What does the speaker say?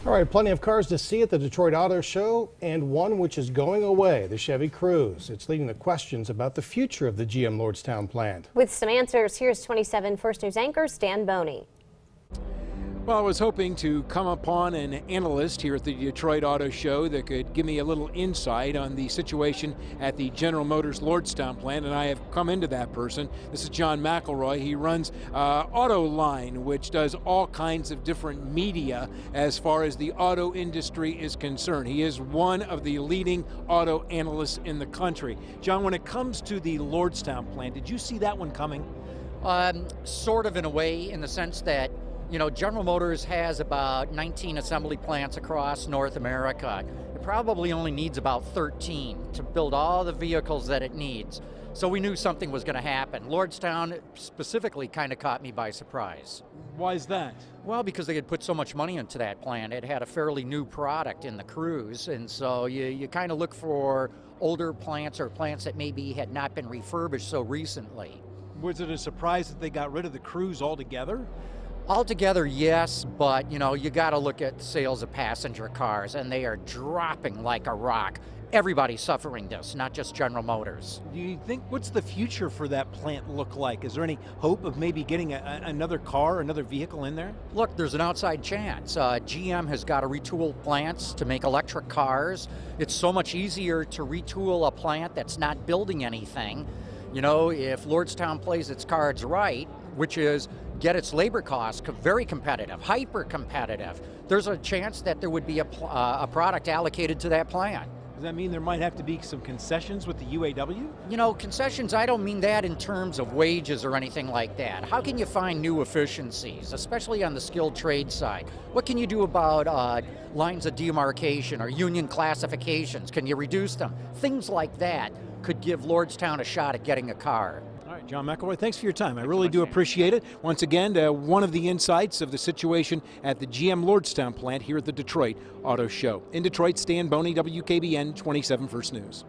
All right, plenty of cars to see at the Detroit Auto Show, and one which is going away, the Chevy Cruze. It's leading to questions about the future of the GM Lordstown plant. With some answers, here's 27 First News anchor Stan Boney. Well, I was hoping to come upon an analyst here at the Detroit Auto Show that could give me a little insight on the situation at the General Motors Lordstown plant, and I have come into that person. This is John McElroy. He runs Auto Line, which does all kinds of different media as far as the auto industry is concerned. He is one of the leading auto analysts in the country. John, when it comes to the Lordstown plant, did you see that one coming? Sort of, in a way, in the sense that General Motors has about 19 assembly plants across North America. It probably only needs about 13 to build all the vehicles that it needs. So we knew something was going to happen. Lordstown specifically kind of caught me by surprise. Why is that? Well, because they had put so much money into that plant. It had a fairly new product in the Cruze, and so you kind of look for older plants or plants that maybe had not been refurbished so recently. Was it a surprise that they got rid of the Cruze altogether? Altogether, yes, but you got to look at sales of passenger cars, and they are dropping like a rock. Everybody's suffering this, not just General Motors. Do you think, what's the future for that plant look like? Is there any hope of maybe getting another car, another vehicle in there? Look, there's an outside chance. GM has got to retool plants to make electric cars. It's so much easier to retool a plant that's not building anything. If Lordstown plays its cards right, which is get its labor costs very competitive, hyper competitive, there's a chance that there would be a product allocated to that plant. Does that mean there might have to be some concessions with the UAW? Concessions, I don't mean that in terms of wages or anything like that. How can you find new efficiencies, especially on the skilled trade side? What can you do about lines of demarcation or union classifications? Can you reduce them? Things like that could give Lordstown a shot at getting a car. All right, John McElroy, thanks for your time. I really do appreciate it. Once again, one of the insights of the situation at the GM Lordstown plant here at the Detroit Auto Show. In Detroit, Stan Boney, WKBN 27 First News.